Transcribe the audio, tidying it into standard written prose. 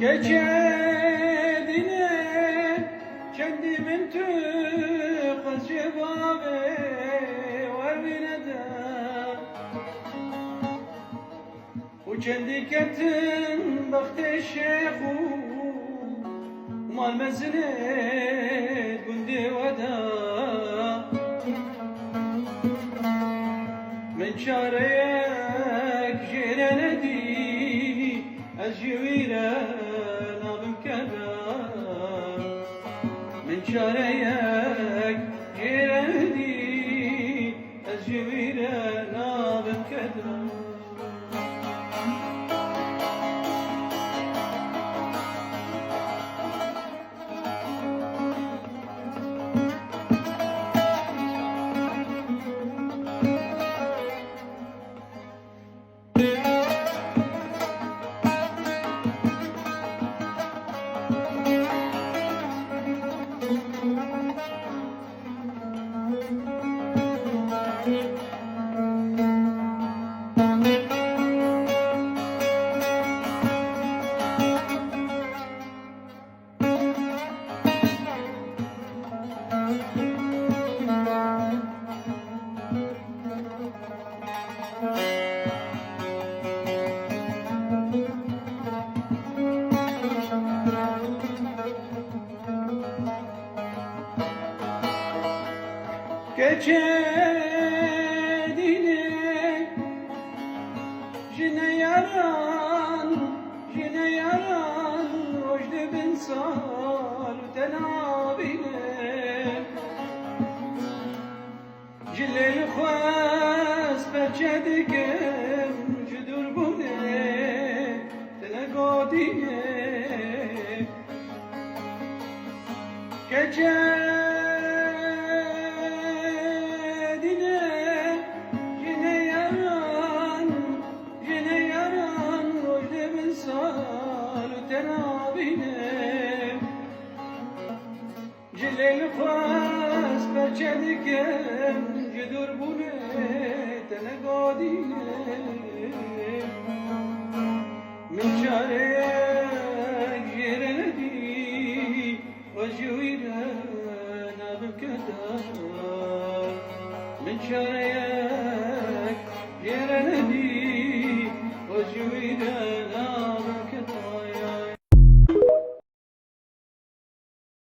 Geçedine kendimin tüqız cevabı var binede. Bu kendi ketin baktı şeyhu mal mezinet gündi veda. من شاريك جيرانتي الجويرة نظم كذا من شاريك جيرانتي الجويرة نظم كذا Geçedine jine yaran rojde bin sar tenabine jilel khwas berçedikem judur bune tenagodine جليل خاص بجدكم جدور بنيت انا قادينه من شارك جيرانتي وجويرانا بكدار من شارك جيرانتي وجويرانا